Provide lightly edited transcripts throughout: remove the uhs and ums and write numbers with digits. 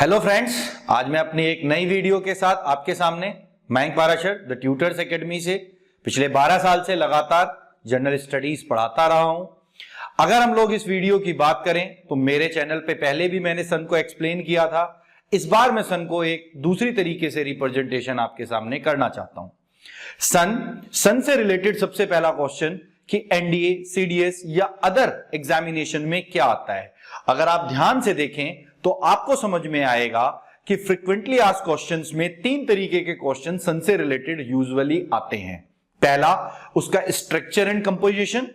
Hello friends, आज मैं अपनी एक नई वीडियो के साथ आपके सामने Mayank Parashar the tutors academy से पिछले 12 साल से लगातार जनरल स्टडीज पढ़ाता रहा हूं। अगर हम लोग इस वीडियो की बात करें तो मेरे चैनल पे पहले भी मैंने सन को एक्सप्लेन किया था। इस बार मैं सन को एक दूसरी तरीके से रिप्रेजेंटेशन आपके सामने करना चाहता हूं। सन से रिलेटेड सबसे पहला क्वेश्चन कि एनडीए, सीडीएस या अदर एग्जामिनेशन में क्या आता है, अगर आप ध्यान से देखें तो आपको समझ में आएगा कि फ्रीक्वेंटली आस्क्ड क्वेश्चंस में तीन तरीके के क्वेश्चन सन से रिलेटेड यूजुअली आते हैं। पहला, उसका स्ट्रक्चर एंड कंपोजिशन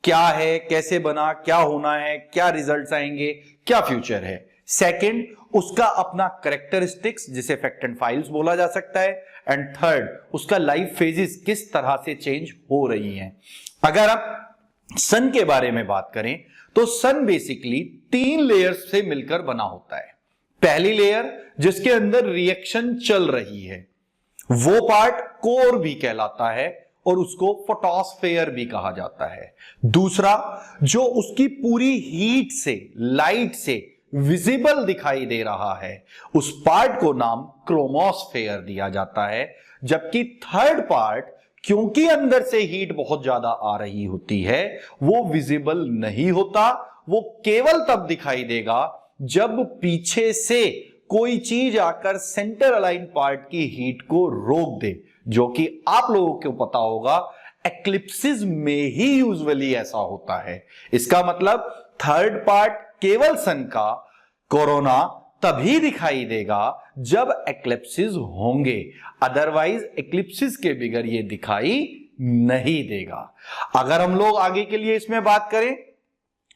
क्या है, कैसे बना, क्या होना है, क्या रिजल्ट्स आएंगे, क्या फ्यूचर है। सेकंड, उसका अपना कैरेक्टरिस्टिक्स जिसे फैक्ट एंड फाइल्स बोला जा सकता है। एंड थर्ड, उसका लाइफ फेजेस किस तरह से चेंज हो रही हैं। अगर आप सन के बारे में बात करें तो सन बेसिकली तीन लेयर्स से मिलकर बना होता है। पहली लेयर जिसके अंदर रिएक्शन चल रही है, वो पार्ट कोर भी कहलाता है और उसको फोटोस्फेयर भी कहा जाता है। दूसरा, जो उसकी पूरी हीट से, लाइट से विजिबल दिखाई दे रहा है, उस पार्ट को नाम क्रोमोस्फेयर दिया जाता है। जबकि थर्ड पार्ट, क्योंकि अंदर से हीट बहुत ज्यादा आ रही होती है, वो विजिबल नहीं होता। वो केवल तब दिखाई देगा जब पीछे से कोई चीज आकर सेंटर अलाइन पार्ट की हीट को रोक दे, जो कि आप लोगों को पता होगा एक्लिप्सिस में ही यूजुअली ऐसा होता है। इसका मतलब थर्ड पार्ट केवल सन का कोरोना तभी दिखाई देगा जब एक्लिप्सिस होंगे, अदरवाइज एक्लिप्सिस के बगैर ये दिखाई नहीं देगा। अगर हम लोग आगे के लिए इसमें बात करें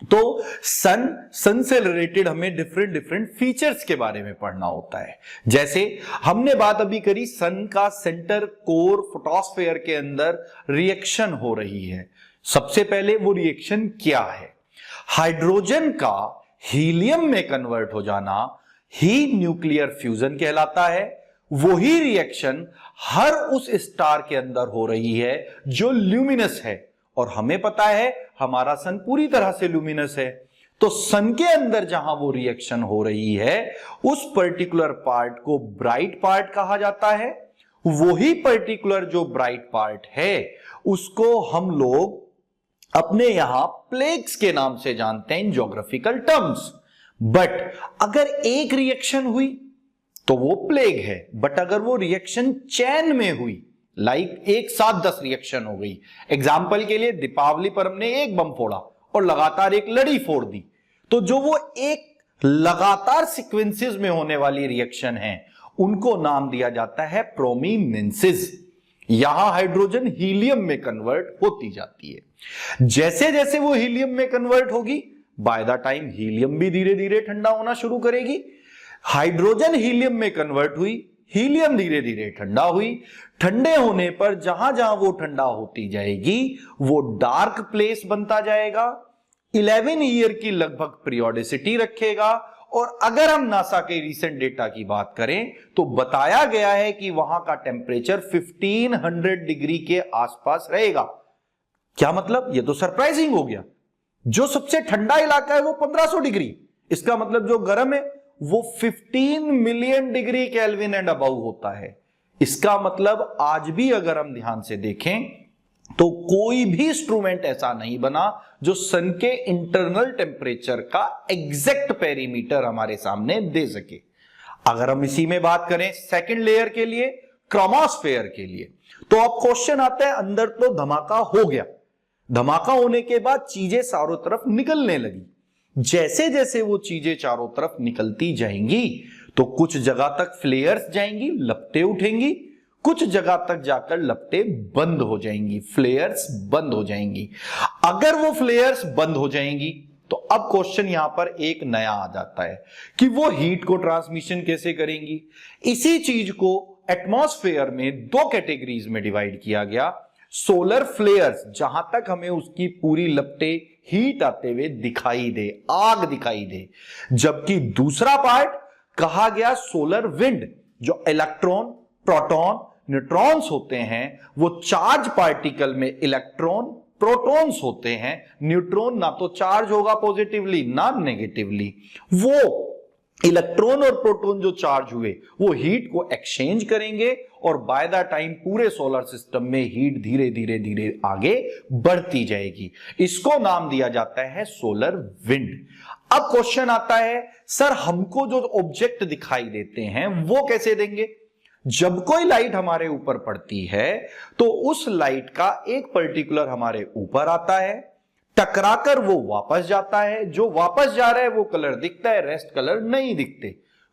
तो सन से रिलेटेड हमें डिफरेंट फीचर्स के बारे में पढ़ना होता है। जैसे हमने बात अभी करी, सन का सेंटर कोर फोटोस्फेयर के अंदर रिएक्शन हो रही है। सबसे पहले वो रिएक्शन क्या है? हाइड्रोजन का हीलियम में कन्वर्ट हो जाना ही न्यूक्लियर फ्यूजन कहलाता है। वही रिएक्शन हर उस स्टार के अंदर हो रही है जो ल्यूमिनस है, और हमें पता है हमारा सन पूरी तरह से ल्यूमिनस है। तो सन के अंदर जहां वो रिएक्शन हो रही है, उस पर्टिकुलर पार्ट को ब्राइट पार्ट कहा जाता है। वही पर्टिकुलर जो ब्राइट पार्ट है उसको हम लोग अपने यहां प्लेग्स के नाम से जानते हैं इन ज्योग्राफिकल टर्म्स। बट अगर एक रिएक्शन हुई तो वो प्लेग है, बट अगर वो रिएक्शन चैन में हुई, लाइक एक साथ 10 रिएक्शन हो गई, एग्जाम्पल के लिए दीपावली पर हमने एक बम फोड़ा और लगातार एक लड़ी फोड़ दी, तो जो वो एक लगातार सीक्वेंसेस में होने वाली रिएक्शन है उनको नाम दिया जाता है प्रोमिनेंसेस। यहां हाइड्रोजन हीलियम में कन्वर्ट होती जाती है। जैसे जैसे वो हीलियम में कन्वर्ट होगी, बाय द टाइम हीलियम भी धीरे धीरे ठंडा होना शुरू करेगी। हाइड्रोजन हीलियम में कन्वर्ट हुई, हीलियम धीरे धीरे ठंडा हुई। ठंडे होने पर जहां जहां वो ठंडा होती जाएगी वो डार्क प्लेस बनता जाएगा। 11 ईयर की लगभग पीरियोडिसिटी रखेगा। और अगर हम नासा के रिसेंट डेटा की बात करें तो बताया गया है कि वहां का टेम्परेचर 1500 डिग्री के आसपास रहेगा। क्या मतलब? ये तो सरप्राइजिंग हो गया। जो सबसे ठंडा इलाका है वो 1500 डिग्री, इसका मतलब जो गर्म है वो 15 million degree kelvin and above होता है। इसका मतलब आज भी अगर हम ध्यान से देखें तो कोई भी इंस्ट्रूमेंट ऐसा नहीं बना जो सन के इंटरनल टेम्परेचर का एग्जैक्ट पेरीमीटर हमारे सामने दे सके। अगर हम इसी में बात करें सेकंड लेयर के लिए, क्रोमोस्फेयर के लिए, तो अब क्वेश्चन आता है, अंदर तो धमाका हो गया, धमाका होने के बाद चीजें चारों तरफ निकलने लगी। जैसे जैसे वो चीजें चारों तरफ निकलती जाएंगी तो कुछ जगह तक फ्लेयर्स जाएंगी, लपटें उठेंगी, कुछ जगह तक जाकर लपटें बंद हो जाएंगी, फ्लेयर्स बंद हो जाएंगी। अगर वो फ्लेयर्स बंद हो जाएंगी तो अब क्वेश्चन यहां पर एक नया आ जाता है कि वो हीट को ट्रांसमिशन कैसे करेंगी। इसी चीज को एटमॉस्फेयर में दो कैटेगरीज में डिवाइड किया गया। सोलर फ्लेयर्स, जहां तक हमें उसकी पूरी लपटें हीट आते हुए दिखाई दे, आग दिखाई दे। जबकि दूसरा पार्ट कहा गया सोलर विंड, जो इलेक्ट्रॉन, प्रोटॉन, न्यूट्रॉन्स होते हैं, वो चार्ज पार्टिकल में इलेक्ट्रॉन, प्रोटॉन्स होते हैं। न्यूट्रॉन ना तो चार्ज होगा पॉजिटिवली ना नेगेटिवली, वो इलेक्ट्रॉन और प्रोटॉन जो चार्ज हुए वो हीट को एक्सचेंज करेंगे और बाय द टाइम पूरे सोलर सिस्टम में हीट धीरे धीरे धीरे आगे बढ़ती जाएगी। इसको नाम दिया जाता है सोलर विंड। अब क्वेश्चन आता है, सर हमको जो ऑब्जेक्ट दिखाई देते हैं वो कैसे देंगे? जब कोई लाइट हमारे ऊपर पड़ती है तो उस लाइट का एक पर्टिकुलर हमारे ऊपर आता है, टकराकर वो वापस जाता है, जो वापस जा रहा है वो कलर दिखता है, रेस्ट कलर नहीं दिखते।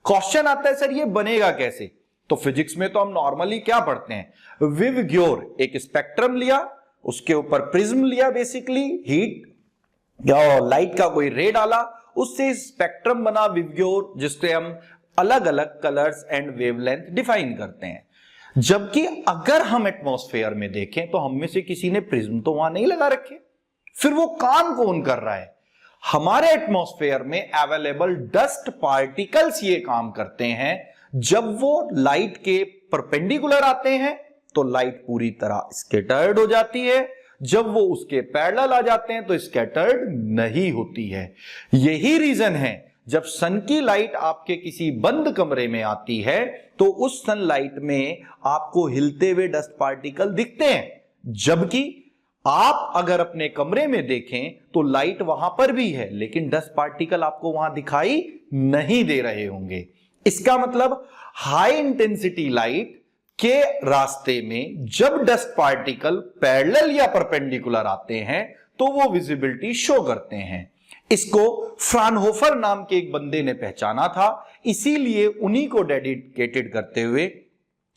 क्वेश्चन आता है सर ये बनेगा कैसे? तो फिजिक्स में तो हम नॉर्मली क्या पढ़ते हैं, विव ग्योर, एक स्पेक्ट्रम लिया, उसके ऊपर प्रिज्म लिया, बेसिकली हीट या लाइट का कोई रे डाला, उससे स्पेक्ट्रम बना विव ग्योर, जिससे हम अलग अलग कलर्स एंड वेवलेंथ डिफाइन करते हैं। जबकि अगर हम एटमॉस्फेयर में देखें तो हम में से किसी ने प्रिज्म तो वहां नहीं लगा रखे, फिर वो काम कौन कर रहा है? हमारे एटमॉस्फेयर में अवेलेबल डस्ट पार्टिकल्स ये काम करते हैं। जब वो लाइट के परपेंडिकुलर आते हैं तो लाइट पूरी तरह स्कैटर्ड हो जाती है, जब वो उसके पैरेलल आ जाते हैं तो स्कैटर्ड नहीं होती है। यही रीजन है जब सन की लाइट आपके किसी बंद कमरे में आती है तो उस सनलाइट में आपको हिलते हुए डस्ट पार्टिकल दिखते हैं, जबकि आप अगर अपने कमरे में देखें तो लाइट वहां पर भी है लेकिन डस्ट पार्टिकल आपको वहां दिखाई नहीं दे रहे होंगे। इसका मतलब हाई इंटेंसिटी लाइट के रास्ते में जब डस्ट पार्टिकल पैरेलल या परपेंडिकुलर आते हैं तो वो विजिबिलिटी शो करते हैं। इसको फ्राउनहोफर नाम के एक बंदे ने पहचाना था, इसीलिए उन्हीं को डेडिकेटेड करते हुए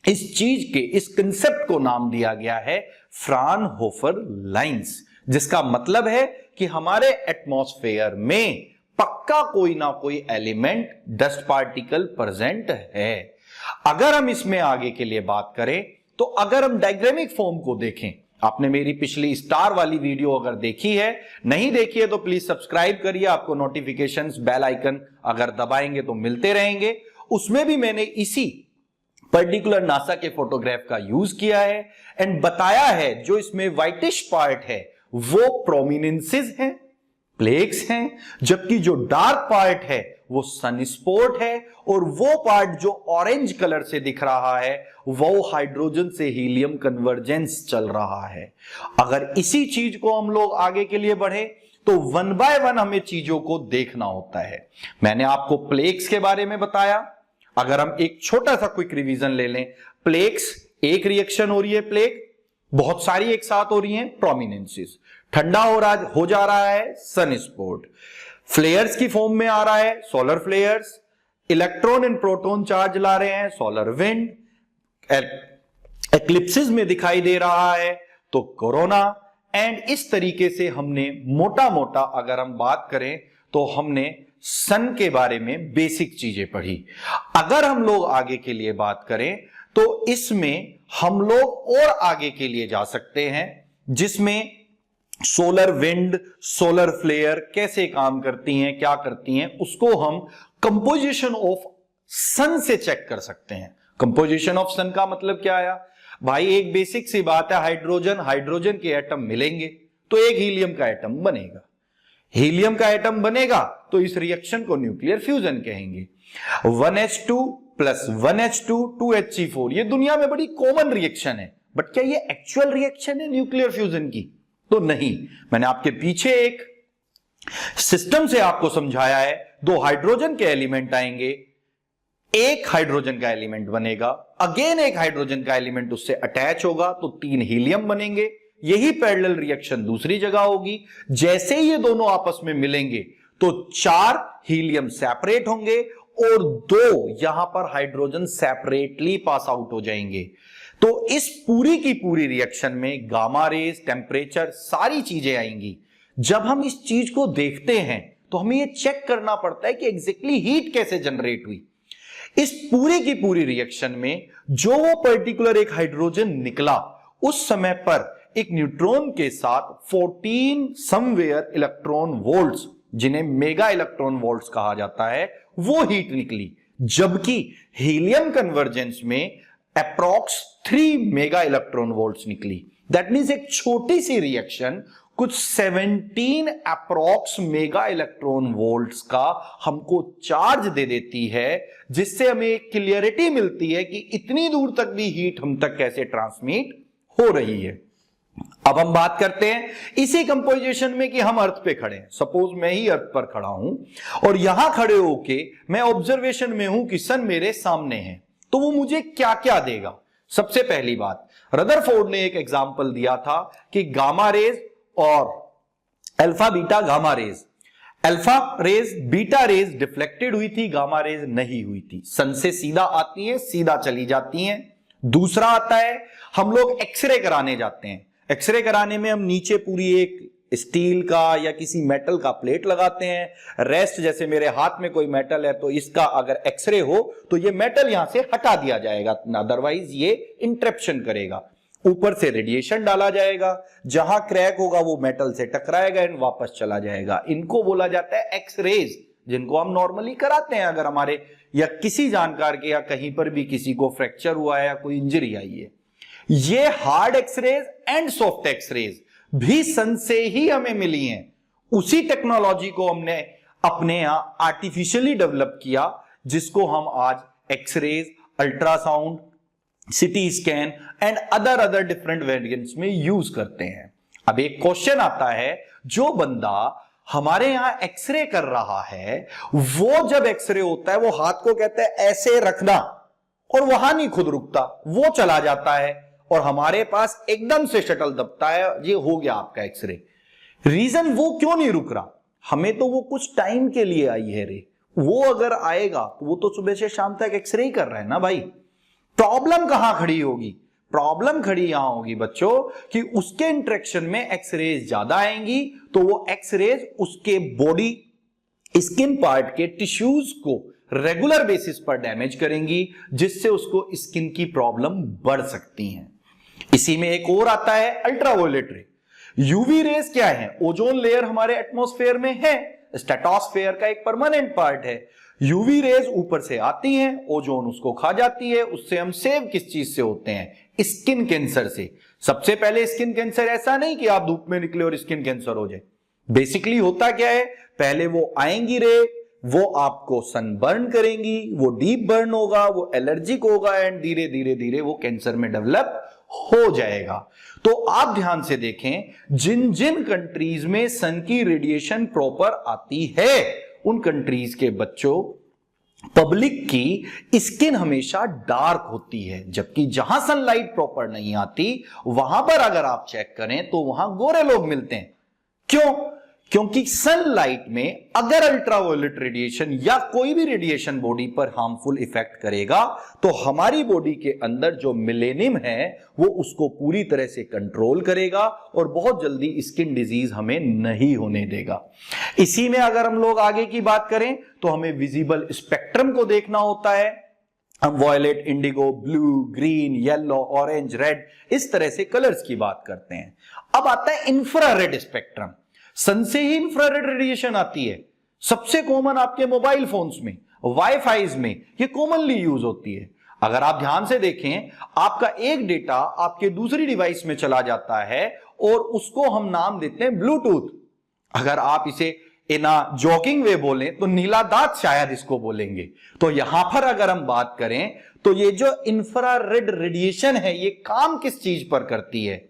इस चीज के, इस कंसेप्ट को नाम दिया गया है फ्राउनहोफर लाइंस, जिसका मतलब है कि हमारे एटमॉस्फेयर में पक्का कोई ना कोई एलिमेंट डस्ट पार्टिकल प्रेजेंट है। अगर हम इसमें आगे के लिए बात करें तो अगर हम डायग्रामिक फॉर्म को देखें, आपने मेरी पिछली स्टार वाली वीडियो अगर देखी है, नहीं देखी है तो प्लीज सब्सक्राइब करिए, आपको नोटिफिकेशंस बेल आइकन अगर दबाएंगे तो मिलते रहेंगे। उसमें भी मैंने इसी पर्टिकुलर नासा के फोटोग्राफ का यूज किया है एंड बताया है जो इसमें व्हाइटिश पार्ट है वो प्रोमिनेंसेस हैं, प्लेक्स हैं, जबकि जो डार्क पार्ट है वो सनस्पॉट है और वो पार्ट जो ऑरेंज कलर से दिख रहा है वो हाइड्रोजन से हीलियम कन्वर्जेंस चल रहा है। अगर इसी चीज को हम लोग आगे के लिए बढ़े तो वन बाय वन हमें चीजों को देखना होता है। मैंने आपको प्लेक्स के बारे में बताया, अगर हम एक छोटा सा क्विक रिवीजन ले लें, प्लेक्स एक रिएक्शन हो रही है, प्लेक बहुत सारी एक साथ हो रही हैं, प्रोमिनेंसेस, ठंडा हो जा रहा है सनस्पॉट, फ्लेयर्स की फॉर्म में आ रहा है solar flares, electron and proton charge ला रहे हैं सोलर विंड, एक्लिप्सिस में दिखाई दे रहा है तो कोरोना। एंड इस तरीके से हमने मोटा मोटा अगर हम बात करें तो हमने सन के बारे में बेसिक चीजें पढ़ी। अगर हम लोग आगे के लिए बात करें तो इसमें हम लोग और आगे के लिए जा सकते हैं, जिसमें सोलर विंड, सोलर फ्लेयर कैसे काम करती हैं, क्या करती हैं, उसको हम कंपोजिशन ऑफ सन से चेक कर सकते हैं। कंपोजिशन ऑफ सन का मतलब क्या आया भाई? एक बेसिक सी बात है, हाइड्रोजन के एटम मिलेंगे तो एक हीलियम का एटम बनेगा, हीलियम का एटम बनेगा तो इस रिएक्शन को न्यूक्लियर फ्यूजन कहेंगे। 1H2 प्लस 1H2 2He4, ये दुनिया में बड़ी कॉमन रिएक्शन है, बट क्या ये एक्चुअल रिएक्शन है न्यूक्लियर फ्यूजन की? तो नहीं। मैंने आपके पीछे एक सिस्टम से आपको समझाया है, दो हाइड्रोजन के एलिमेंट आएंगे, एक हाइड्रोजन का एलिमेंट बनेगा, अगेन एक हाइड्रोजन का एलिमेंट उससे अटैच होगा तो 3 हीलियम बनेंगे। यही पैरेलल रिएक्शन दूसरी जगह होगी, जैसे ये दोनों आपस में मिलेंगे तो 4 हीलियम सेपरेट होंगे और 2 यहां पर हाइड्रोजन सेपरेटली पास आउट हो जाएंगे। तो इस पूरी की पूरी रिएक्शन में गामा रेज, टेम्परेचर, सारी चीजें आएंगी। जब हम इस चीज को देखते हैं तो हमें यह चेक करना पड़ता है कि एग्जैक्टली हीट कैसे जनरेट हुई। इस पूरी की पूरी रिएक्शन में जो वो पर्टिकुलर एक हाइड्रोजन निकला, उस समय पर एक न्यूट्रॉन के साथ 14 समवेयर इलेक्ट्रॉन वोल्ट्स, जिन्हें मेगा इलेक्ट्रॉन वोल्ट्स कहा जाता है, वो हीट निकली। जबकि हीलियम कन्वर्जेंस में अप्रॉक्स 3 मेगा इलेक्ट्रॉन वोल्ट्स निकली। दैट मीन्स एक छोटी सी रिएक्शन कुछ 17 अप्रॉक्स मेगा इलेक्ट्रॉन वोल्ट्स का हमको चार्ज दे देती है, जिससे हमें एक क्लियरिटी मिलती है कि इतनी दूर तक भी हीट हम तक कैसे ट्रांसमिट हो रही है। अब हम बात करते हैं इसी कंपोजिशन में कि हम अर्थ पे खड़े हैं। सपोज मैं ही अर्थ पर खड़ा हूं और यहां खड़े होके मैं ऑब्जर्वेशन में हूं कि सन मेरे सामने है, तो वो मुझे क्या क्या देगा। सबसे पहली बात, रदरफोर्ड ने एक एग्जांपल दिया था कि गामा रेज और alpha beta gamma rays, alpha raise beta raise deflected हुई थी, गामा रेज नहीं हुई थी। सन से सीधा आती है, सीधा चली जाती हैं। दूसरा आता है, हम लोग एक्सरे कराने जाते हैं। एक्सरे कराने में हम नीचे पूरी एक स्टील का या किसी मेटल का प्लेट लगाते हैं। रेस्ट जैसे मेरे हाथ में कोई मेटल है तो इसका अगर एक्सरे हो तो ये मेटल यहां से हटा दिया जाएगा, अदरवाइज ये इंटरप्शन करेगा। ऊपर से रेडिएशन डाला जाएगा, जहां क्रैक होगा वो मेटल से टकराएगा एंड वापस चला जाएगा। इनको बोला जाता है एक्सरेज, जिनको हम नॉर्मली कराते हैं अगर हमारे या किसी जानकार के या कहीं पर भी किसी को फ्रैक्चर हुआ है या कोई इंजरी आई है। ये hard x-rays and soft x-rays भी सन से ही हमें मिली हैं। उसी टेक्नोलॉजी को हमने अपने यहां आर्टिफिशियली डेवलप किया, जिसको हम आज x-rays, ultrasound, CT scan and other different variants में यूज करते हैं। अब एक क्वेश्चन आता है, जो बंदा हमारे यहां एक्सरे कर रहा है वो जब एक्सरे होता है वो हाथ को कहता है ऐसे रखना, और वहां नहीं खुद रुकता, वो चला जाता है और हमारे पास एकदम से शटल दबता है, ये हो गया आपका एक्सरे। रीजन वो क्यों नहीं रुक रहा, हमें तो वो कुछ टाइम के लिए आई है रे, वो अगर आएगा तो वो तो सुबह से शाम तक एक्सरे ही कर रहा है ना भाई। प्रॉब्लम कहां खड़ी होगी, प्रॉब्लम खड़ी यहां होगी बच्चों कि उसके इंटरेक्शन में एक्सरेज ज्यादा आएंगी, तो वो एक्सरेज उसके बॉडी स्किन पार्ट के टिश्यूज को रेगुलर बेसिस पर डैमेज करेंगी, जिससे उसको स्किन की प्रॉब्लम बढ़ सकती हैं। इसी में एक और आता है अल्ट्रावायलेट रे। यूवी रेज क्या है, ओजोन लेयर हमारे एटमॉस्फेयर में है, स्ट्रेटोस्फेयर का एक परमानेंट पार्ट है। यूवी रेज ऊपर से आती हैं, ओजोन उसको खा जाती है, उससे हम सेव किस चीज से होते हैं, स्किन कैंसर से। सबसे पहले स्किन कैंसर ऐसा नहीं कि आप धूप में निकले और स्किन कैंसर हो जाए। बेसिकली होता क्या है, पहले वो आएंगी रे, वो आपको सनबर्न करेंगी, वो डीप बर्न होगा, वो एलर्जिक होगा एंड धीरे धीरे धीरे वो कैंसर में डेवलप हो जाएगा। तो आप ध्यान से देखें, जिन जिन कंट्रीज में सन की रेडिएशन प्रॉपर आती है उन कंट्रीज के बच्चों, पब्लिक की स्किन हमेशा डार्क होती है, जबकि जहां सनलाइट प्रॉपर नहीं आती वहां पर अगर आप चेक करें तो वहां गोरे लोग मिलते हैं। क्यों? क्योंकि सनलाइट में अगर अल्ट्रावायलेट रेडिएशन या कोई भी रेडिएशन बॉडी पर हार्मफुल इफेक्ट करेगा तो हमारी बॉडी के अंदर जो मेलेनिन है वो उसको पूरी तरह से कंट्रोल करेगा और बहुत जल्दी स्किन डिजीज हमें नहीं होने देगा। इसी में अगर हम लोग आगे की बात करें तो हमें विजिबल स्पेक्ट्रम को देखना होता है। हम violet, indigo, blue, green, yellow, orange, red, इस तरह से कलर्स की बात करते हैं। अब आता है इंफ्रारेड स्पेक्ट्रम। सन से ही इंफ्रारेड रेडिएशन आती है, सबसे कॉमन आपके मोबाइल फोन्स में, वाईफाई में ये कॉमनली यूज होती है। अगर आप ध्यान से देखें, आपका एक डेटा आपके दूसरी डिवाइस में चला जाता है और उसको हम नाम देते हैं ब्लूटूथ। अगर आप इसे इना जॉकिंग वे बोलें तो नीला दांत शायद इसको बोलेंगे। तो यहां पर अगर हम बात करें तो ये जो इंफ्रारेड रेडिएशन है ये काम किस चीज पर करती है,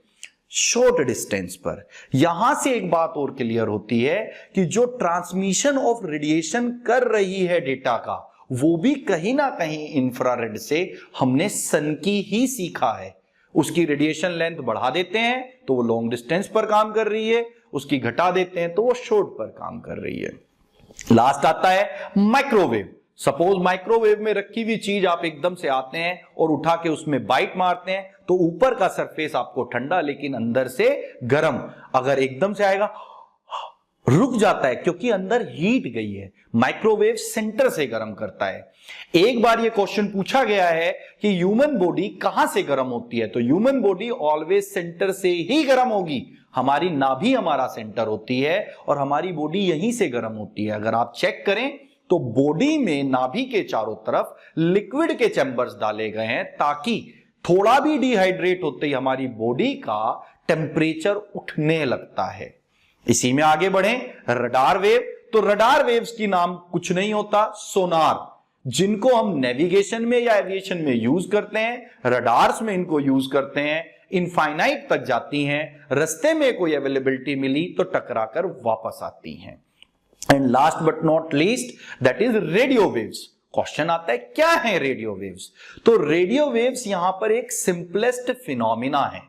शॉर्ट डिस्टेंस पर। यहां से एक बात और क्लियर होती है कि जो ट्रांसमिशन ऑफ रेडिएशन कर रही है डेटा का, वो भी कहीं ना कहीं इंफ्रारेड से हमने सन की ही सीखा है। उसकी रेडिएशन लेंथ बढ़ा देते हैं तो वो लॉन्ग डिस्टेंस पर काम कर रही है, उसकी घटा देते हैं तो वो शॉर्ट पर काम कर रही है। लास्ट आता है माइक्रोवेव। सपोज माइक्रोवेव में रखी हुई चीज आप एकदम से आते हैं और उठा के उसमें बाइट मारते हैं तो ऊपर का सरफेस आपको ठंडा लेकिन अंदर से गर्म, अगर एकदम से आएगा रुक जाता है क्योंकि अंदर हीट गई है। माइक्रोवेव सेंटर से गर्म करता है। एक बार ये क्वेश्चन पूछा गया है कि ह्यूमन बॉडी कहां से गर्म होती है, तो ह्यूमन बॉडी ऑलवेज सेंटर से ही गर्म होगी। हमारी नाभि हमारा सेंटर होती है और हमारी बॉडी यहीं से गर्म होती है। अगर आप चेक करें तो बॉडी में नाभि के चारों तरफ लिक्विड के चैंबर्स डाले गए हैं ताकि थोड़ा भी डिहाइड्रेट होते ही हमारी बॉडी का टेम्परेचर उठने लगता है। इसी में आगे बढ़े, रडार वेव। तो रडार वेव्स की नाम कुछ नहीं होता, सोनार, जिनको हम नेविगेशन में या एविएशन में यूज करते हैं, रडार्स में इनको यूज करते हैं, इनफाइनाइट तक जाती हैं, रस्ते में कोई अवेलेबिलिटी मिली तो टकराकर वापस आती हैं। And last but not least, that is radio waves. Question आता है क्या है रेडियो वेव्स? तो रेडियो वेव्स यहां पर एक सिंपलेस्ट फिनोमिना है।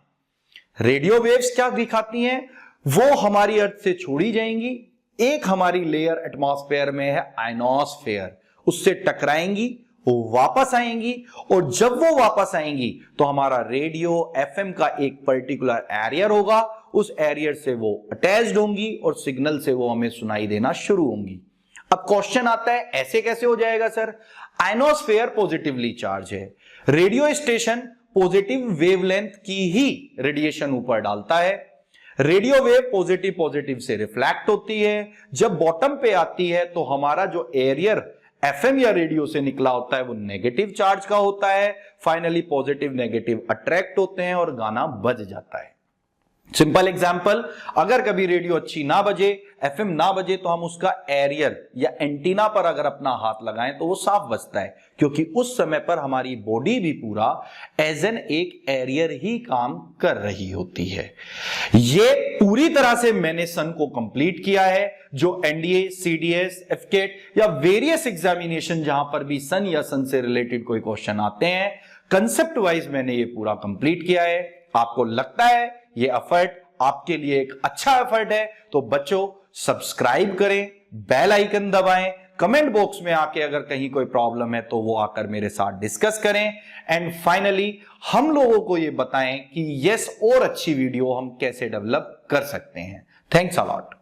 रेडियो वेव्स क्या दिखाती हैं? वो हमारी अर्थ से छोड़ी जाएंगी, एक हमारी लेयर एटमॉस्फेयर में है आयनोस्फेयर, उससे टकराएंगी, वो वापस आएंगी, और जब वो वापस आएंगी तो हमारा रेडियो एफएम का एक पर्टिकुलर एरियर होगा, उस एरियर से वो अटैच्ड होंगी और सिग्नल से वो हमें सुनाई देना शुरू होंगी। अब क्वेश्चन आता है ऐसे कैसे हो जाएगा सर? आयनोस्फेयर पॉजिटिवली चार्ज है, रेडियो स्टेशन पॉजिटिव वेवलेंथ की ही रेडिएशन ऊपर डालता है, रेडियो वेव पॉजिटिव पॉजिटिव से रिफ्लेक्ट होती है, जब बॉटम पे आती है तो हमारा जो एरियर एफएम या रेडियो से निकला होता है वो नेगेटिव चार्ज का होता है, फाइनली पॉजिटिव नेगेटिव अट्रैक्ट होते हैं और गाना बज जाता है। सिंपल एग्जांपल, अगर कभी रेडियो अच्छी ना बजे, एफएम ना बजे, तो हम उसका एरियर या एंटीना पर अगर अपना हाथ लगाएं तो वो साफ बजता है, क्योंकि उस समय पर हमारी बॉडी भी पूरा एज एन एक एरियर ही काम कर रही होती है। ये पूरी तरह से मैंने सन को कंप्लीट किया है। जो एनडीए, सीडीएस, एफकेट या वेरियस एग्जामिनेशन जहां पर भी सन या सन से रिलेटेड कोई क्वेश्चन आते हैं, कंसेप्ट वाइज मैंने ये पूरा कंप्लीट किया है। आपको लगता है ये एफर्ट आपके लिए एक अच्छा एफर्ट है तो बच्चों सब्सक्राइब करें, बेल आइकन दबाएं, कमेंट बॉक्स में आके अगर कहीं कोई प्रॉब्लम है तो वो आकर मेरे साथ डिस्कस करें, एंड फाइनली हम लोगों को ये बताएं कि यस और अच्छी वीडियो हम कैसे डेवलप कर सकते हैं। Thanks a lot.